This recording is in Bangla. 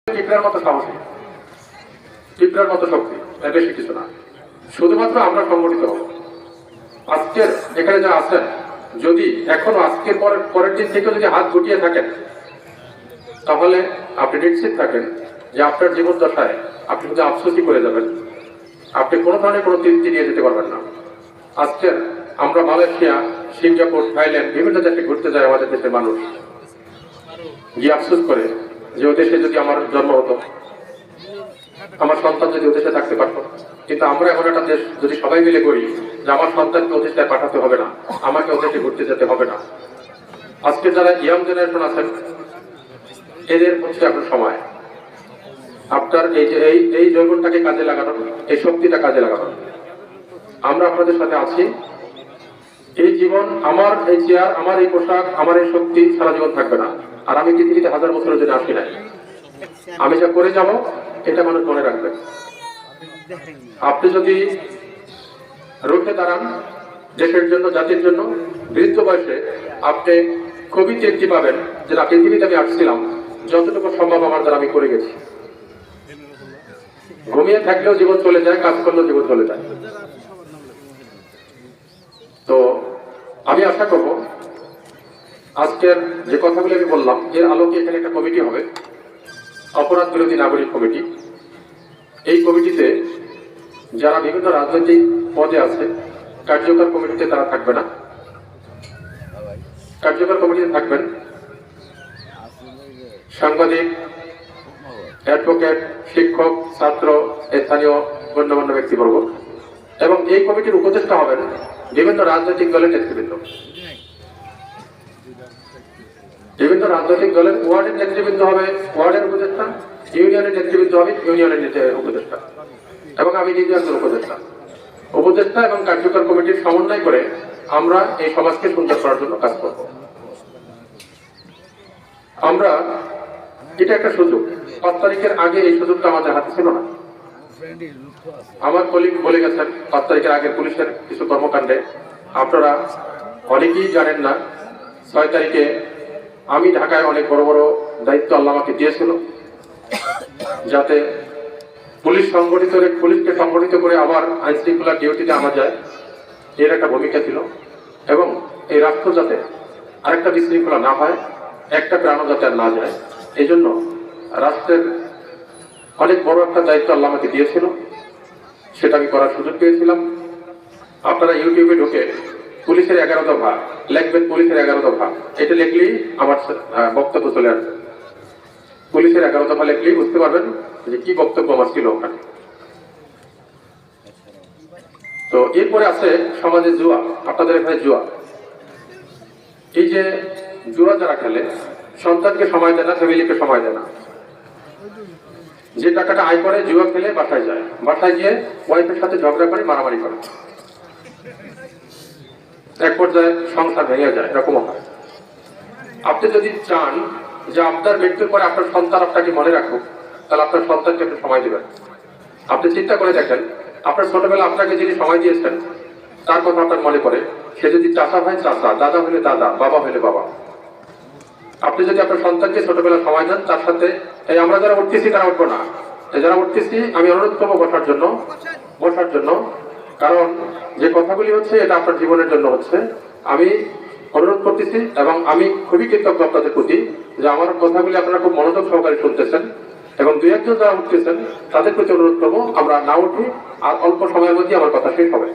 পিঁপড়ার মতো সাহসী, পিঁপড়ার মতো শক্তি, এর বেশি কিছু না। শুধুমাত্র আমরা সংগঠিত হব। আজকের এখানে যা আছেন, যদি এখনো আজকের পরের দিন থেকে যদি হাত গুটিয়ে থাকেন, তাহলে আপনি নিশ্চিত থাকেন যে আপনার জীবন দশায় আপনি যদি আফসোসই করে যাবেন, আপনি কোনো ধরনের কোনো তৃপ্তি নিয়ে যেতে পারবেন না। আজকের আমরা মালয়েশিয়া, সিঙ্গাপুর, থাইল্যান্ড বিভিন্ন দেশে ঘুরতে যায় আমাদের দেশের মানুষ, গিয়ে আফসোস করে যে ও দেশে যদি আমার জন্ম হতো, আমার সন্তান যদি ও দেশে থাকতে পারতো। কিন্তু আমরা এমন একটা দেশ যদি সবাই মিলে করি যে আমার সন্তানকে ও দেশে পাঠাতে হবে না, আমাকে ও দেশে ঘুরতে যেতে হবে না। আজকে যারা ইয়াং জেনারেশন আছেন, এদের হচ্ছে এখন সময় আপনার এই যে এই যৌবনটাকে কাজে লাগানোর, এই শক্তিটা কাজে লাগানোর। আমরা আপনাদের সাথে আছি। এই জীবন, আমার এই চেয়ার, আমার এই পোশাক, আমার এই শক্তি সারা জীবন থাকবে না। আর আমি পৃথিবীতে 1000 বছরের জন্য আসি নাই। আমি যা করে যাব এটা মানুষ মনে রাখবে। আপনি যদি রুখে দাঁড়ান দেশের জন্য, জাতির জন্য, বৃদ্ধ বয়সে আপনি খুবই তৃপ্তি পাবেন যে না, পৃথিবীতে আমি আসছিলাম, যতটুকু সম্ভব আমার দ্বারা আমি করে গেছি। ঘুমিয়ে থাকলেও জীবন চলে যায়, কাজ করলেও জীবন চলে যায়। তো আমি আশা করব আজকের যে কথাগুলো আমি বললাম, এর আলোকে এখানে একটা কমিটি হবে, অপরাধ বিরোধী নাগরিক কমিটি। এই কমিটিতে যারা বিভিন্ন রাজনৈতিক পদে আছে, কার্যকর কমিটিতে তারা থাকবে না। কার্যকর কমিটিতে থাকবেন সাংবাদিক, অ্যাডভোকেট, শিক্ষক, ছাত্র, স্থানীয় গণ্যমান্য ব্যক্তিবর্গ। এবং এই কমিটির উপদেষ্টা হবেন বিভিন্ন রাজনৈতিক দলের নেতৃবৃন্দ। বিভিন্ন রাজনৈতিক দলের ওয়ার্ডের নেতৃবৃন্দ হবে ওয়ার্ডের উপদেষ্টা, ইউনিয়নের নেতৃবৃন্দ হবে ইউনিয়নের উপদেষ্টা, এবং আমি নিজে একজন উপদেষ্টা। উপদেষ্টা এবং কার্যকর কমিটির সমন্বয় করে আমরা এই সমাজকে সুন্দর করার জন্য কাজ করব। আমরা, এটা একটা সুযোগ, 5 তারিখের আগে এই সুযোগটা আমাদের হাতে ছিল না। আমার কলিগ বলে গেছেন 5 তারিখের আগে পুলিশের কিছু কর্মকাণ্ডে আপনারা অনেকেই জানেন না। 6 তারিখে আমি ঢাকায় অনেক বড় বড় দায়িত্ব আল্লাহ আমাকে দিয়েছিল, যাতে পুলিশকে সংগঠিত করে আবার আইন শৃঙ্খলা ডিউটিতে আনা যায়, এর একটা ভূমিকা ছিল। এবং এই রাষ্ট্র যাতে আরেকটা বিশৃঙ্খলা না হয়, একটা প্রাণও যাতে আর না যায়, এই জন্য রাষ্ট্রের অনেক বড় একটা দায়িত্ব আল্লাহ আমাকে দিয়েছিল, সেটা আমি করার সুযোগ পেয়েছিলাম। আপনারা ইউটিউবে ঢুকে পুলিশের 11 দফা লিখবেন, পুলিশের 11 দফা, এটা লিখলেই আমার বক্তব্য চলে আসবে। পুলিশের 11 দফা লিখলেই বুঝতে পারবেন যে কি বক্তব্য আমার ছিল ওখানে। তো এরপরে আছে সমাজে জুয়া। আপনাদের এখানে জুয়া, এই যে জুয়া যারা খেলে, সন্তানকে সময় দেয় না, ফ্যামিলিকে সময় দেয় না। যে টাকাটা আয় করে জুয়া খেলে বাসায় যায়, বাসায় গিয়ে ওয়াইফের সাথে ঝগড়া করে, মারামারি করে, এক পর্যায়ে সংসার ভেঙে যায়, এরকম হয়। আপনি যদি চান যে আপনার মৃত্যুর পরে আপনার সন্তান আপনাকে মনে রাখুক, তাহলে আপনার সন্তানকে একটু সময় দেবেন। আপনি চিন্তা করে দেখেন, আপনার ছোটবেলা আপনাকে যিনি সময় দিয়েছেন তার কথা আপনার মনে পড়ে। সে যদি চাচা হয় চাচা, দাদা হলে দাদা, বাবা হলে বাবা। আপনি যদি আপনার সন্তানকে ছোটবেলা সময় দেন, তার সাথে এই আমরা যারা উঠতেছি তারা উঠবো না, যারা উঠতেছি আমি অনুরোধ করবো বসার জন্য। কারণ যে কথাগুলি হচ্ছে এটা আপনার জীবনের জন্য হচ্ছে। আমি অনুরোধ করতেছি এবং আমি খুবই কৃতজ্ঞ আপনাদের প্রতি যে আমার কথাগুলি আপনারা খুব মনোযোগ সহকারে শুনতেছেন। এবং 2-1 জন যারা উঠতেছেন তাদের প্রতি অনুরোধ করবো আমরা না উঠি, আর অল্প সময়ের মধ্যে আমার কথা শেষ হবে।